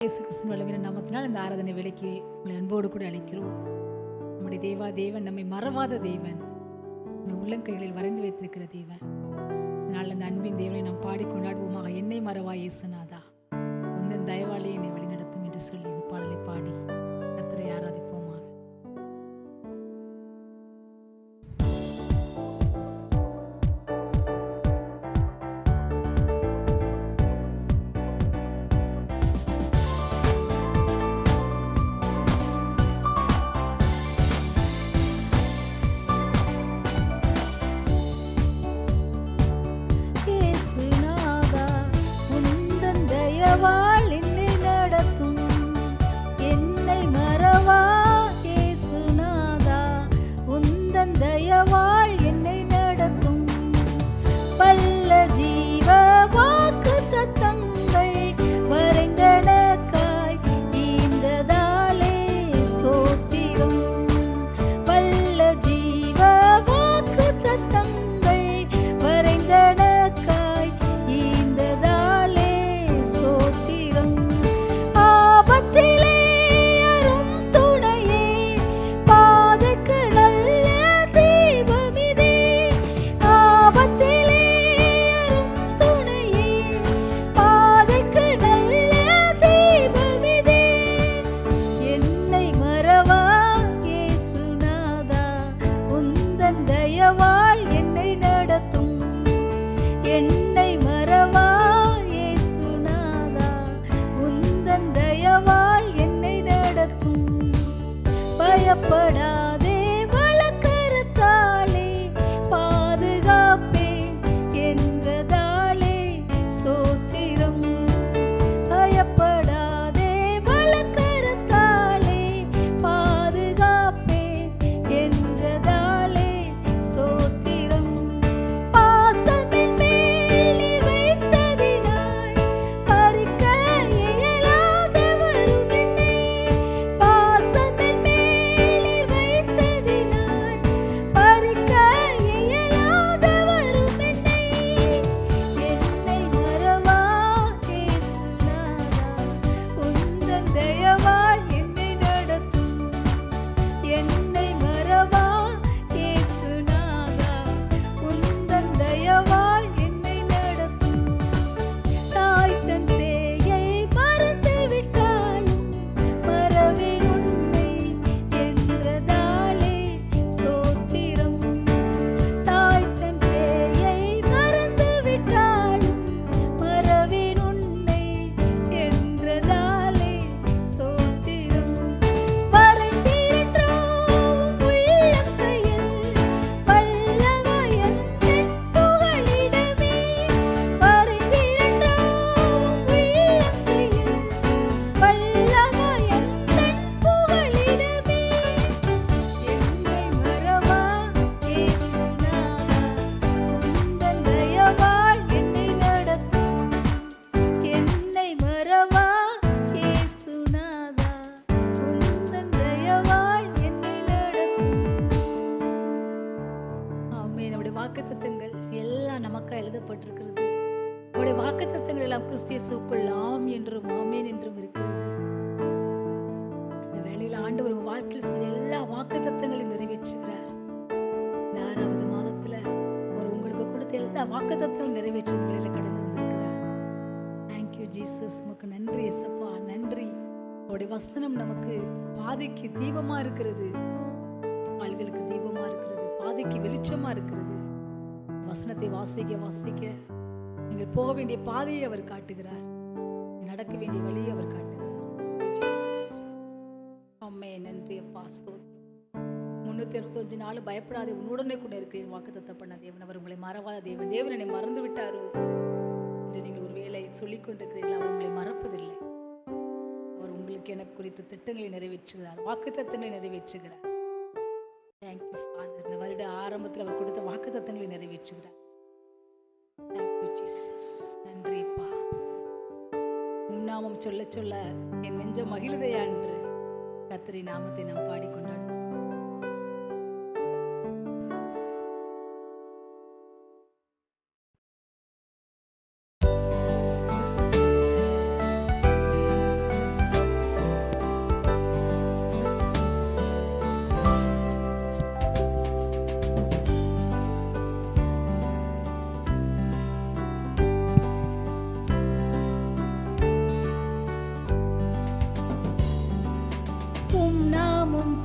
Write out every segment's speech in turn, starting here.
இயேசு கிறிஸ்துவின் வல்லமையான நாமத்தினால் இந்த ஆராதனை வேலைக்கு உங்களை அன்போடு கூட அழைக்கிறோம். நம்முடைய தேவன் நம்மை மறவாத தேவன், நம்மை உள்ளங்கைகளில் வரைந்து வைத்திருக்கிற தேவன். இதனால் அந்த அன்பின் தேவனை நாம் பாடி கொண்டாடுவோமாக. என்னை மறவா இயேசுநாதா, உந்தன் தயவாலே என்னை வழிநடத்தும் என்று சொல்லி இந்த பாடலை பாடி கர்த்தரை ஆராதிப்போமாக. வாக்குத்தத்தங்கள் எல்லாம் நமக்காக எழுதப்பட்டிருக்கிறது. அவருடைய வாக்குத்தத்தங்கள் எல்லாம் கிறிஸ்து இயேசுவுக்குள் ஆம் என்றும் ஆமென் என்றும் இருக்கிறது. இந்த வேளையில் ஆண்டவர் உங்க வாழ்க்கையில் செஞ்ச எல்லா வாக்குத்தத்தங்களையும் நிறைவேற்றுகிறார். இந்த 6வது மாதத்துல அவர் உங்களுக்கு கொடுத்த எல்லா வாக்குத்தத்தங்களும் நிறைவேற்ற வேளையில கடந்து வந்திருக்கிறார். Thank you Jesus. உமக்கு நன்றி இயேசப்பா, நன்றி. அவருடைய வசனம் நமக்கு பாதைக்கு தீபமா இருக்கிறது, கால்களுக்கு தீபமா இருக்கிறது, பாதைக்கு வெளிச்சமா இருக்கிறது. வசனத்தை வாசிக்க வாசிக்க நீங்கள் போக வேண்டிய பாதையை அவர் காட்டுகிறார், நடக்க வேண்டிய வழியை அவர் காட்டுகிறார். ஆமென். நன்றி அப்பா, ஸ்தோத்திரம். 365 நாள் பயப்படாதே, உன்னுடனே கூட இருக்கிறேன் வாக்குத்தத்தம் பண்ண தேவன். அவர் உங்களை மறவாத தேவன். தேவன் என்னை மறந்து விட்டாரோ என்று நீங்கள் ஒரு வேளை சொல்லிக் கொண்டிருக்கிறீர்கள். அவர் உங்களை மறப்பதில்லை. அவர் உங்களுக்கு எனக்கு குறித்த திட்டங்களை நிறைவேற்றுகிறார், வாக்குத்தத்தங்களை நிறைவேற்றுகிறார். Thank you father. இந்த வருட ஆரம்பத்தில் அவர் கொடுத்த வாக்குத்தத்தங்களை நிறைவேற்றுகிறார். Thank you Jesus. நன்றிப்பா. உன்னாமம் சொல்ல சொல்ல என் நெஞ்சம் மகிழுதையா என்று கர்த்தரின் நாமத்தை நாம் பாடிக்கொண்டாடுவோம்.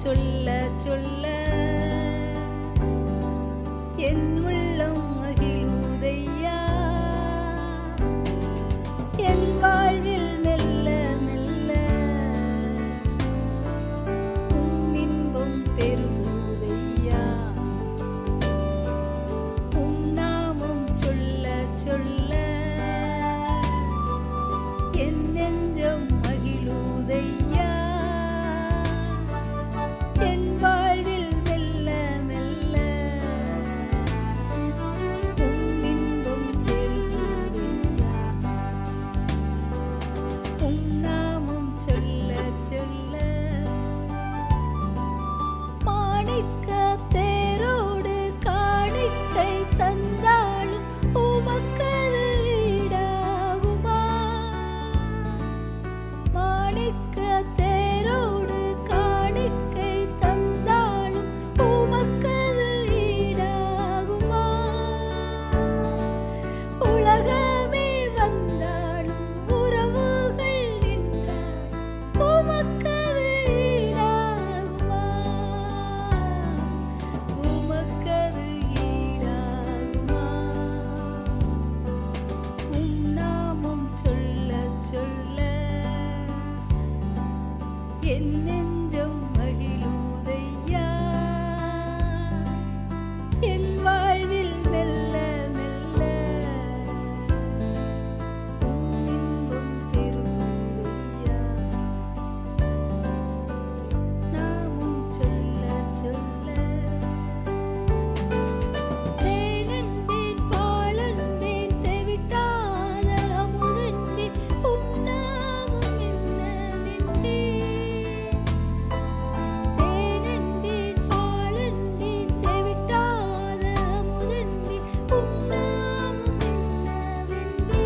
சொல்ல சொல்ல என் உள்ளம் மகிழுதையா. என் வாழ்வில் மெல்ல மெல்ல உம் இன்பம் பெருகுதையா. உம் நாமம் சொல்ல சொல்ல என் நெஞ்சம் மகிழுதையா. என் வாழ்வில் மெல்ல மெல்ல உம் இன்பம் பெருகுதையா. உம் நாமம் சொல்ல சொல்ல மாணிக்க தேரோடு காணிக்கை தந்தாலும் உமக்கது ஈடாகுமா. மாணிக்க தேரோடு காணிக்கை தந்தாலும் உமக்கது ஈடாகுமா. உலகமே வந்தாலும் உறவுகள் நின்றால் உமக்கது ஈடாகுமா. உமக்கது ஈடாகுமா. உம் நாமம் சொல்ல சொல்ல என் நெஞ்சம் மகிழுதையா. என் வாழ்வில் மெல்ல மெல்ல உம் இன்பம் பெருகுதையா. நாமும் சொல்ல சொல்ல தேனென்பேன் பாலென்பேன் தெவிட்டாத அமுதென்பேன் உம் நாமம் என்னவென்பேன். தேனென்பேன் பாலென்பேன் தெவிட்டாத அமுதென்பேன் உம் நாமம் என்னவென்பேன்.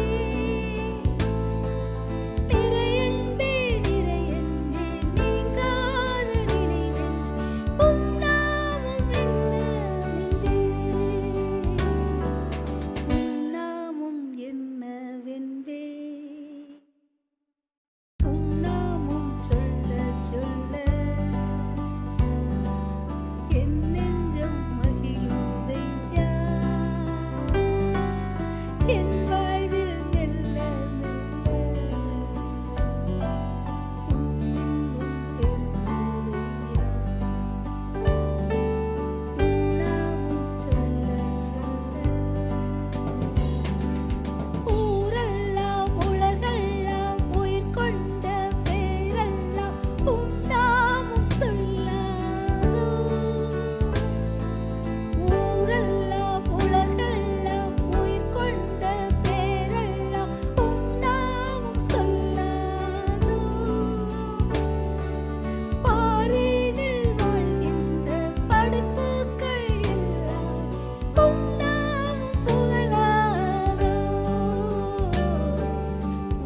நிறையென்பேன் நிறையென்பேன் நீங்காத நினைவென்பேன் உம் நாமம் என்னவென்பேன். உம் நாமம் என்னவென்பேன். உம் நாமம் சொல்ல சொல்ல என் நெஞ்சம் மகிழுதையா. என் வாழ்வில் மெல்ல மெல்ல உம் இன்பம் பெருகுதையா. உம் நாமம் சொல்ல சொல்ல ஊரெல்லாம் உலகெல்லாம் உயிர் கொண்ட பேரெல்லாம் உம் நாமம் சொல்லாதோ. ஊரெல்லாம் உலகெல்லாம் உயிர் கொண்ட பேரெல்லாம் உம் நாமம் சொல்லாதோ. பாரினில் வாழ்கின்ற படைப்புகள் எல்லாம் உம் நாமம் புகழாதோ.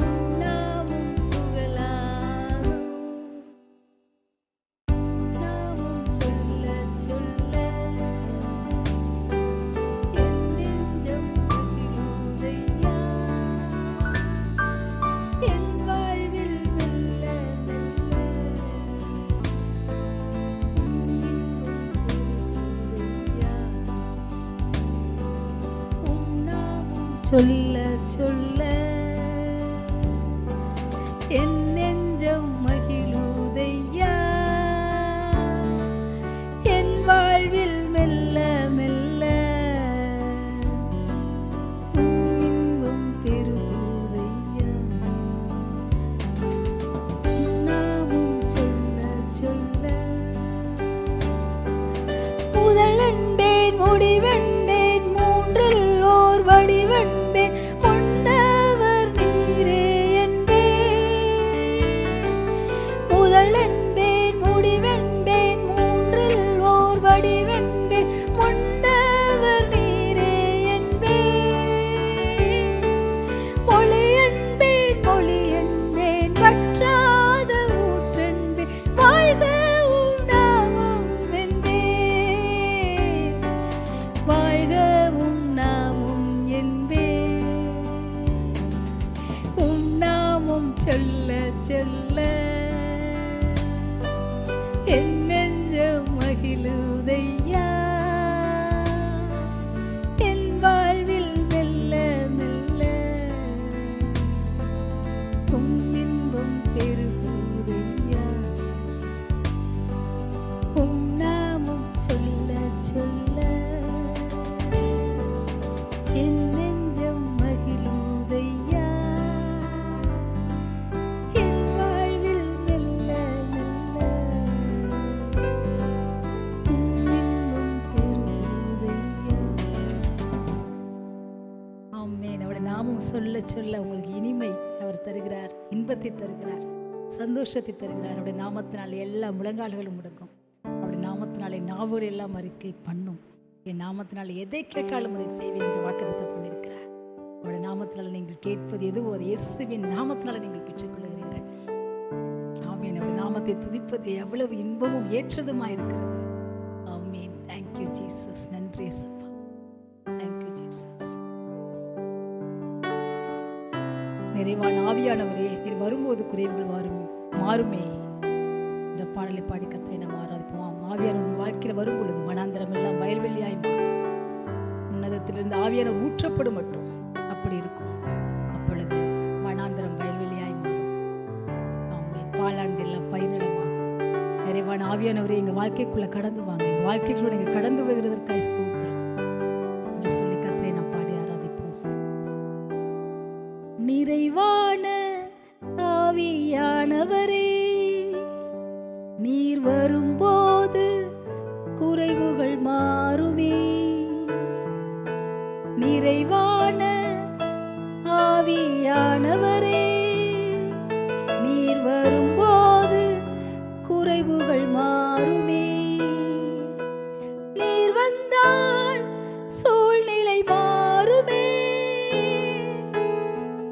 உம் நாமம் புகழாதோ. நாமம் சொல்ல சொல்ல என் நெஞ்சம் மகிழுதையா. என் வாழ்வில் மெல்ல மெல்ல உம் இன்பம் பெருகுதையா. உம் நாமம் சொல்ல சொல்ல என் நெஞ்சம் மகிழுதையா. என் வாழ்வில் மெல்ல மெல்ல உம் இன்பம் பெருகுதையா. உம் நாமம் சொல்ல சொல்ல முதலென்பேன் முடிவென்பேன் மூன்றில் ஓர் வடிவென்பேன் முன்னவர் நீரே என்பேன். முதலென்பேன் முடிவென்பேன் மூன்றில் ஓர் வடிவென்பேன் முன்னவர் நீரே என்பேன். மொழியென்பேன் மொழியென்பேன் வற்றாத ஊற்றென்பேன் வாழ்க உம் நாமம் என்பேன். வாழ்க உம் நாமம் என்பேன். உம் நாமம் சொல்ல சொல்ல என் மகிழுதையா என் வாழ்வில் மெல்ல மெல்ல உம் இன்பம் பெருகுதையா உம் நாமம் சொல்ல சொல்ல என் நெஞ்சம் மகிழுதையா என் வாழ்வில் மெல்ல மெல்ல உம் இன்பம் பெருகுதையா. ஆமென். அவருடைய நாமம் சொல்ல சொல்ல உங்களுக்கு இனிமை அவர் தருகிறார், இன்பத்தை தருகிறார், சந்தோஷத்தை தருகிறார். அவருடைய நாமத்தினாலே எல்லா முழங்கால்களும் முடங்கும். அவருடைய நாமத்தினாலே நாவுகள் எல்லாம் அறிக்கை பண்ணும். என் நாமத்தினாலே எதை கேட்டாலும் அதை செய்வேன் என்று வாக்குத்தத்தம் பண்ணியிருக்கிறார். அவருடைய நாமத்தினால நீங்கள் கேட்பது எதுவோ அது இயேசுவின் நாமத்தினால நீங்கள் பெற்றுக்கொள்கிறீர்கள். ஆமென். அவருடைய நாமத்தை துதிப்பது எவ்வளவு இன்பமும் ஏற்றதுமாய் இருக்கிறது. ஆமென். Thank you Jesus. நன்றி இயேசுப்பா. Thank you Jesus. நிறைவான ஆவியானவரே, நீர் வரும்போது குறைவுகள் மாறுமே என்ற பாடலை பாடி கர்த்தரை நாம் ஆராதிப்போம். ஆவியானவர் வாழ்க்கையில் வரும் பொழுது வனாந்தரம் எல்லாம் வயல்வெளியாய் மாறும். உன்னதத்திலிருந்து ஆவியானவர் ஊற்றப்படும் மட்டும் அப்படி இருக்கும். அப்பொழுது வனாந்தரம் வயல்வெளியாய் மாறும். ஆமென். பாலானது எல்லாம் பயிரிடமாகும். நிறைவான ஆவியானவரே, எங்கள் வாழ்க்கைக்குள்ள கடந்து வாங்க, எங்கள் வாழ்க்கைக்குள்ள நீங்கள் கடந்து வருகிறதற்காக ஸ்தோத்திரம் என்று சொல்லி கர்த்தரை நாம் பாடி ஆராதிப்போம். நிறைவான ஆவியானவரே, நீர் வரும்போது குறைவுகள் மாறுமே. நிறைவான ஆவியானவரே, நீர் வரும்போது குறைவுகள் மாறுமே. நீர் வந்தால் சூழ்நிலை மாறுமே.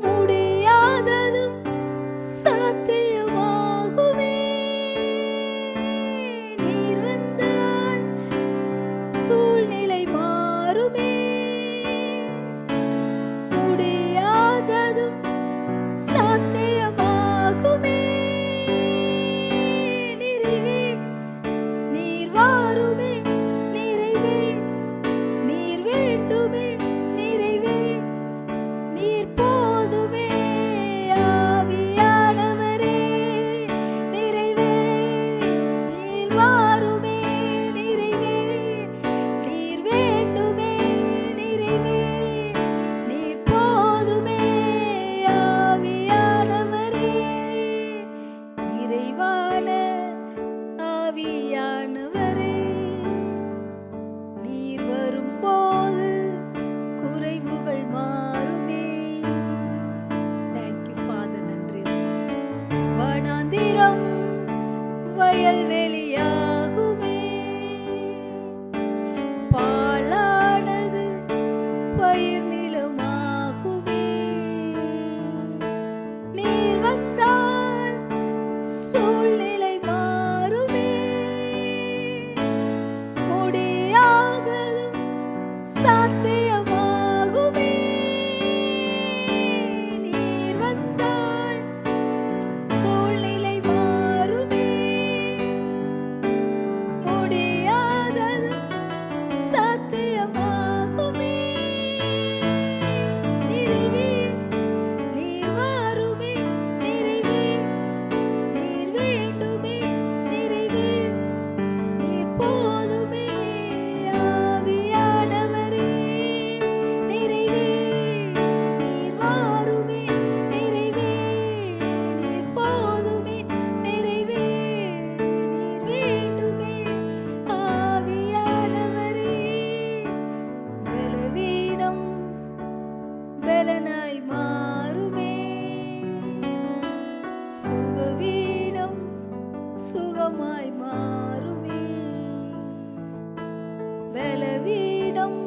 முடியாததும் சாத்தியமாகுமே. நீர் வந்தால் சூழ்நிலை மாறுமே. முடியாததும் சாத்தியமாகுமே. நிறைவே நீர் வாருமே. நிறைவே நீர் வேண்டுமே. நிறைவே நீர் போதுமே. ஆவியானவரே, நிறைவே நீர் வாருமே. நிறைவே நீர் வேண்டுமே. நிறைவே நீர் போதுமே. ஆவியானவரே, நிறைவான ஆவியானவரே, நீர் வரும்போது குறைவுகள் மாறுமே. Thank you father. நன்றி. வனாந்திரம் வயல்வெளியாகுமே. பாழானது பயிர் நிலமாகுமே. நீர் வந்தால் சூழ்நிலை மாறுமே. முடியாததும் சாத்தியமாகுமே. நீர் வந்தால் சூழ்நிலை மாறுமே. முடியாததும் சாத்தியமாகுமே. நிறைவே நீர் வாருமே. நிறைவே நீர் வேண்டுமே. நிறைவே நீர் போதுமே. ஆவியானவரே, நிறைவே நீர் வாருமே. நிறைவே நீர் போதுமே. நிறைவே நீர் வேண்டுமே. ஆவியானவரே, பலவீனம் பலனாய் மாறுமே. சுகவீனம் சுகமாய் மாறுமே. பலவீனம்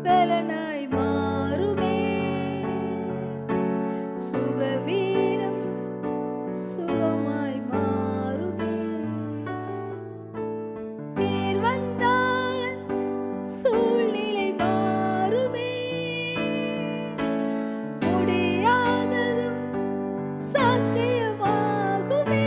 பலனாய் மாறுமே. சுகவீனம் சுகமாய் மாறுமே. நீர் வந்தால் சூழ்நிலை மாறுமே. முடியாததும் சாத்தியமாகுமே.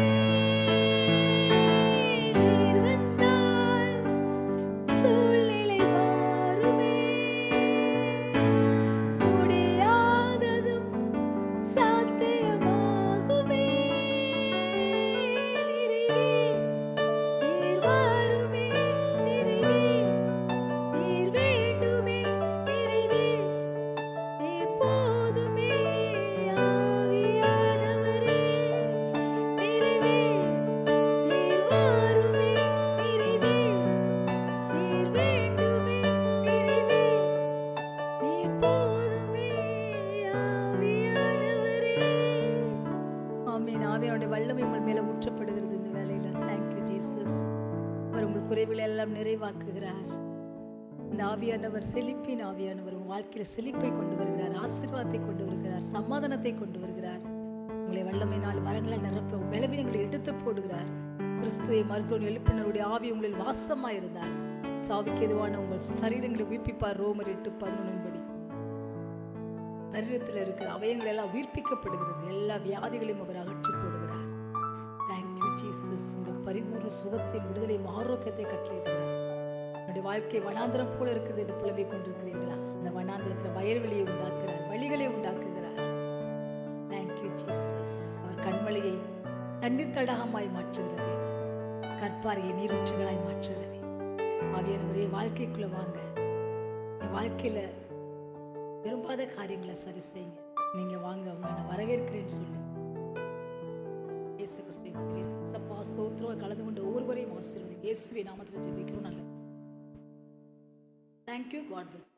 வல்லமை உங்கள் மேல ஊற்றப்படுகிறது இந்த வேளையில. Thank you Jesus. அவர் உங்கள் குறைவுகளை எல்லாம் நிறைவாக்குகிறார். இந்த ஆவியானவர், செழிப்பின் ஆவியானவர் உங்கள் வாழ்க்கையில செழிப்பை கொண்டு வருகிறார், ஆசீர்வாதத்தை கொண்டு வருகிறார், சமாதானத்தை கொண்டு வருகிறார். உங்களை வல்லமையினால் வரங்களை நிரப்ப பலவீனங்களை எடுத்து போடுகிறார். கிறிஸ்துவை மருத்துவ எழுப்பினருடைய ஆவி உங்களில் வாசமாயிருந்தார். சாவிக்கு எதுவான உங்கள் சரீரங்களை உயிர்ப்பிப்பார். ரோமர் 8:11 படி சரீரத்தில் இருக்கிற அவயங்கள் எல்லாம் உயிர்ப்பிக்கப்படுகிறது. எல்லா வியாதிகளையும் அவர் அகற்றி போடுகிறார். Thank you Jesus. உங்களுக்கு பரிபூர்ண சுகத்தையும் விடுதலையும் ஆரோக்கியத்தை கட்டளையிடுகிறார். என்னுடைய வாழ்க்கை வனாந்திரம் போல இருக்கிறது என்று புலம்பிக் கொண்டிருக்கிறீர்களா? அந்த வனாந்திரத்தில் வயல்வெளியை உண்டாக்குகிறார், வழிகளை உண்டாக்குகிறார். Thank you Jesus. அவர் கண்மலையை தண்ணீர் தடாகமாய் மாற்றுகிறது, கற்பாரியை நீரூற்றுகளாய் மாற்றுகிறது. ஆவியானவரே, வாழ்க்கைக்குள்ள வாங்க. என் வாழ்க்கையில விரும்பாத காரியங்களை சரி செய்யுங்க. நீங்க வாங்க, உங்களை நான் வரவேற்கிறேன்னு சொல்லு. இயேசு கிறிஸ்துவை வரவேற்கிறேன். சப்பா ஸ்தோத்திரம். கலந்து கொண்ட ஒவ்வொருவரையும் ஆசீர்வதிங்க. இயேசுவின் நாமத்தில் ஜெபிக்கிறோம். நல்ல தேங்க்யூ. God plus.